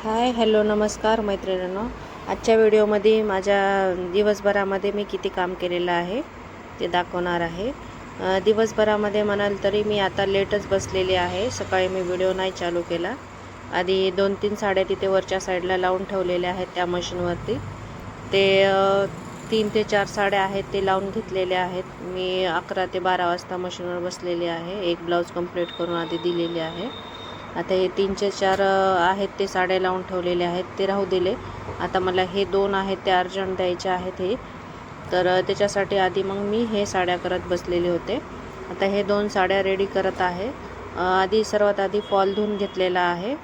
Hello नमस्कार मैत्रिणींनो। आजच्या व्हिडिओमध्ये माझ्या दिवसभरामध्ये मी किती काम केलेलं आहे ते दाखवणार आहे। दिवसभरामध्ये म्हणाल तरी मी आता लेटच बसलेली आहे। सकाळी मी व्हिडिओ नाही चालू केला। आधी 2-3 साड्या तिथे वरच्या साईडला लावून ठेवलेल्या आहेत त्या मशीनवरती। ते 3 ते 4 साड्या आहेत ते लावून घेतलेल्या आहेत। मी 11 ते 12 वाजता मशीनवर बसलेली आहे। एक ब्लाउज कंप्लीट करून आधी दिलेली आहे। आता हे 3 ते 4 आहेत ते साड्या लावून ठेवलेले आहेत ते राहू दिले। आता मला हे 2 आहेत ते अर्जंट द्यायचे आहेत हे, तर त्याच्यासाठी आधी मग मी हे साड्या करत बसलेले होते। आता हे 2 साड्या रेडी करत आहे। आधी सर्वात आधी फॉल धुवून घेतलेला आहे।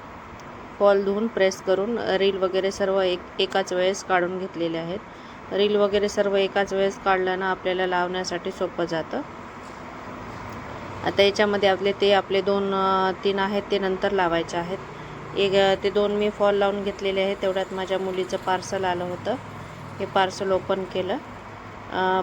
फॉल धुवून प्रेस करून रील वगैरे सर्व एकाच वेळेस काढून घेतलेले आहेत। रील वगैरे सर्व एकाच वेळेस काढल्यानं आपल्याला लावण्यासाठी सोपं जातं। आता याच्यामध्ये आपले 2-3 आहेत ते नंतर लावायचे आहेत। ते 2 मी फॉल लावून घेतलेले आहेत। तेवढ्यात माझ्या मुलीचं पार्सल आलं होतं। हे पार्सल ओपन केलं,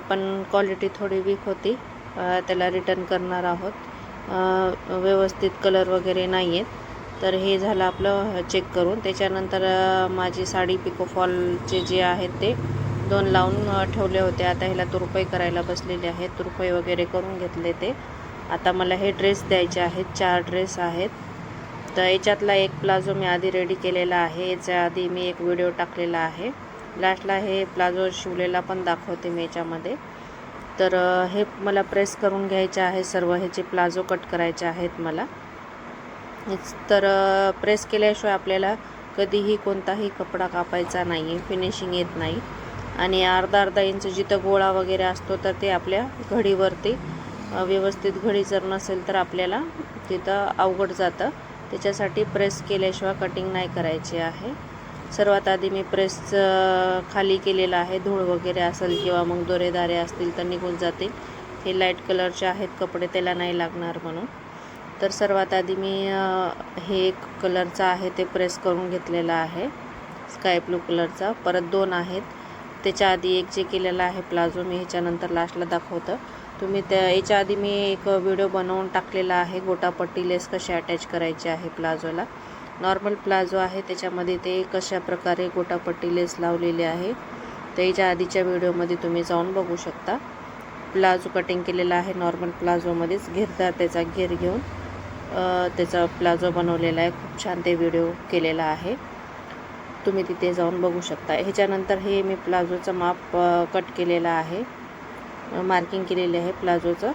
पण क्वालिटी थोडी वीक होती। त्याला रिटर्न करणार आहोत। व्यवस्थित कलर वगैरे नाही आहेत। तर हे झालं आपलं चेक करून। त्याच्यानंतर माझी साडी पिको फॉलचे जे आहेत ते 2 लावून ठेवले होते। आता ह्याला तुरपाई करायला बसलेले आहेत। तुरपाई वगैरे करून घेतले ते। आता मला हे ड्रेस द्यायचे आहेत। 4 ड्रेस आहेत। तर याच्यातला एक प्लाझो मी आधी रेडी केलेला आहे। याच्या आधी मी एक व्हिडिओ टाकलेला आहे। लास्टला हे प्लाझो शिवलेला पण दाखवते मी याच्यामध्ये। तर हे मला प्रेस करून घ्यायचे आहे। सर्व ह्याचे प्लाझो कट करायचे आहेत मला। तर प्रेस केल्याशिवाय आपल्याला कधीही कोणताही कपडा कापायचा नाही आहे, फिनिशिंग येत नाही। आणि अर्धा इंच जिथं गोळा वगैरे असतो तर ते आपल्या घडीवरती व्यवस्थित घडी जर नसेल तर आपल्याला तिथं अवघड जातं। त्याच्यासाठी प्रेस केल्याशिवाय कटिंग नाही करायची आहे। सर्वात आधी मी प्रेस खाली केलेला आहे। धूळ वगैरे असेल किंवा मग दोरेदारे असतील तर निघून जातील। हे लाईट कलरचे आहेत कपडे, त्याला नाही लागणार म्हणून। तर सर्वात आधी मी हे एक कलरचा आहे ते प्रेस करून घेतलेला आहे, स्काय ब्लू कलरचा। परत 2 आहेत। त्याच्या आधी एक जे केलेला आहे प्लाझो मी ह्याच्यानंतर लास्टला दाखवतं। तुम्ही याच्या आधी मी एक व्हिडिओ बनवून टाकलेला आहे, गोटापट्टी लेस कशी अटॅच करायची आहे प्लाझोला। नॉर्मल प्लाझो आहे त्याच्यामध्ये ते कशा प्रकारे गोटापट्टी लेस लावलेली आहे त्याच्या आधीच्या व्हिडिओमध्ये तुम्ही जाऊन बघू शकता। प्लाझो कटिंग केलेला आहे नॉर्मल प्लाझोमध्येच, घेरदार त्याचा घेर घेऊन त्याचा प्लाझो बनवलेला आहे। खूप छान ते व्हिडिओ केलेला आहे, तुम्ही तिथे जाऊन बघू शकता। ह्याच्यानंतर हे मी प्लाझोचं माप कट केलेलं आहे, मार्किंग केलेले आहे प्लाझोचं,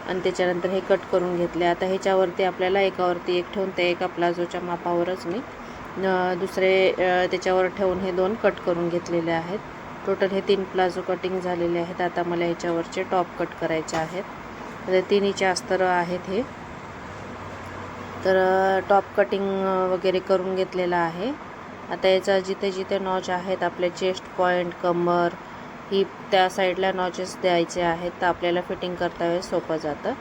आणि त्याच्यानंतर हे कट करून घेतले। आता ह्याच्यावरती आपल्याला एकावरती एक ठेवून त्या एका प्लाझोच्या मापावरच मी दुसरे त्याच्यावर ठेवून हे 2 कट करून घेतलेले आहेत। टोटल हे 3 प्लाझो कटिंग झालेले आहेत। आता मला ह्याच्यावरचे टॉप कट करायचे आहेत। तर 3चे अस्तर आहेत हे। तर टॉप कटिंग वगैरे करून घेतलेला आहे। आता याचा जिथे जिथे नॉच आहेत आपले चेस्ट पॉईंट, कमर, ही त्या साईडला नॉचेस द्यायचे आहेत, तर आपल्याला फिटिंग करता वेळेस सोपं जातं।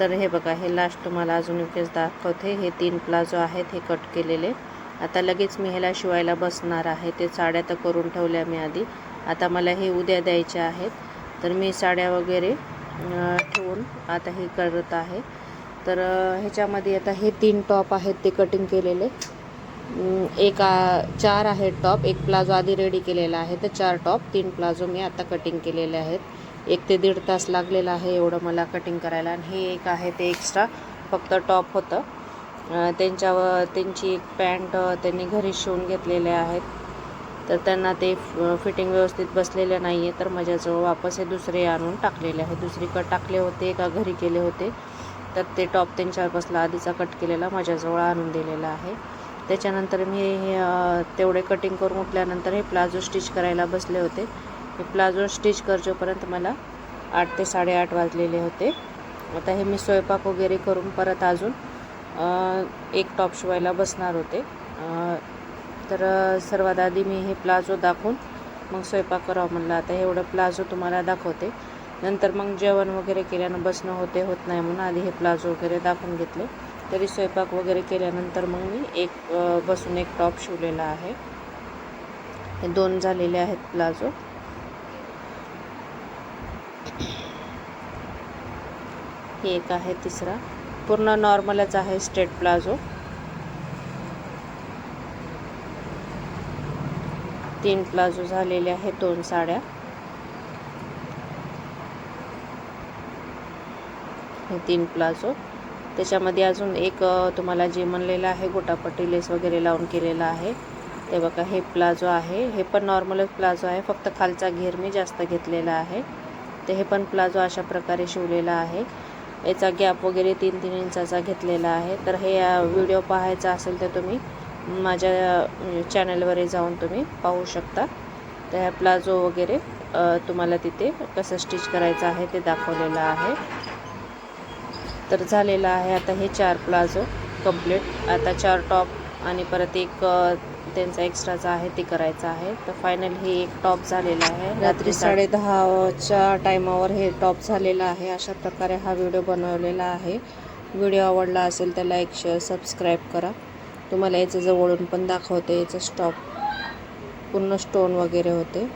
तर हे बघा, हे लास्ट तुम्हाला अजून एकच दाखवते। हे 3 प्लाझो आहेत हे कट केलेले। आता लगेच मी ह्याला शिवायला बसणार आहे। ते साड्या तर करून ठेवल्या मी आधी, आता मला हे उद्या द्यायचे आहेत। तर मी साड्या वगैरे ठेवून आता हे करत आहे। तर ह्याच्यामध्ये आता हे 3 टॉप आहेत ते कटिंग केलेले। 4 आहेत टॉप, एक प्लाझो आधी रेडी केलेला आहे। तर 4 टॉप, 3 प्लाझो मी आता कटिंग केलेले आहेत। 1 ते 1.5 तास लागलेला आहे एवढं मला कटिंग करायला। आणि हे एक आहे ते एक्स्ट्रा फक्त टॉप होतं, त्यांची एक पॅन्ट त्यांनी घरी शिवून घेतलेले आहेत। तर त्यांना ते फिटिंग व्यवस्थित बसलेले नाही आहे, तर माझ्याजवळ वापस हे दुसरे आणून टाकलेले आहे। दुसरीकडे टाकले होते का घरी केले होते, तर ते टॉप त्यांच्यावर बसला आधीचा कट केलेला माझ्याजवळ आणून दिलेला आहे। त्याच्यानंतर मी तेवढे कटिंग करून उठल्यानंतर हे प्लाझो स्टिच करायला बसले होते। हे प्लाझो स्टिच करजोपर्यंत मला 8 ते 8:30 वाजलेले होते। आता हे मी स्वयंपाक वगैरे करून परत अजून एक टॉप शिवायला बसणार होते। तर सर्वात आधी मी हे प्लाझो दाखवून मग स्वयंपाक करावं म्हणलं। आता एवढं प्लाझो तुम्हाला दाखवते, नंतर मग जेवण वगैरे केल्यानं बसणं होत नाही म्हणून आधी हे प्लाझो वगैरे दाखवून घेतले। तरी स्वयंपाक वगैरे केल्यानंतर मग मी बसून एक टॉप शिवलेला आहे। हे 2 झालेले आहेत प्लाझो। हे एक आहे तिसरा, पूर्ण नॉर्मलच आहे स्ट्रेट प्लाझो। 3 प्लाझो झालेले आहे, 2 साड्या, हे 3 प्लाझो. त्याच्यामध्ये अजून एक तुम्हाला जे म्हणलेलं आहे गोटापट्टी लेस वगैरे लावून केलेला आहे ते बघा. हे प्लाझो आहे, हे पण नॉर्मलच प्लाझो आहे, फक्त खालचा घेर मी जास्त घेतलेला आहे. तर हे पण प्लाझो अशा प्रकारे शिवलेला आहे. याचा गॅप वगैरे 3-3 इंचाचा घेतलेला आहे. तर हे व्हिडिओ पाहायचा असेल तर तुम्ही माझ्या चॅनलवर जाऊन तुम्ही पाहू शकता. तर ह्या प्लाझो वगैरे तुम्हाला तिथे कसं स्टिच करायचं आहे ते दाखवलेलं आहे. तर झालेलं आहे आता हे 4 प्लाझो कंप्लीट. आता 4 टॉप आणि परत एक त्यांचा एक्स्ट्राचा आहे ते करायचं आहे. तर फायनल हे एक टॉप झालेला आहे. रात्री 10:30च्या टायमावर हे टॉप झालेलं आहे. अशा प्रकारे हा व्हिडिओ बनवलेला आहे. व्हिडिओ आवडला असेल तर लाईक, शेअर, सबस्क्राईब करा. तुम्हाला याचं जवळून पण दाखवते. याचं स्टॉप पूर्ण स्टोन वगैरे होते.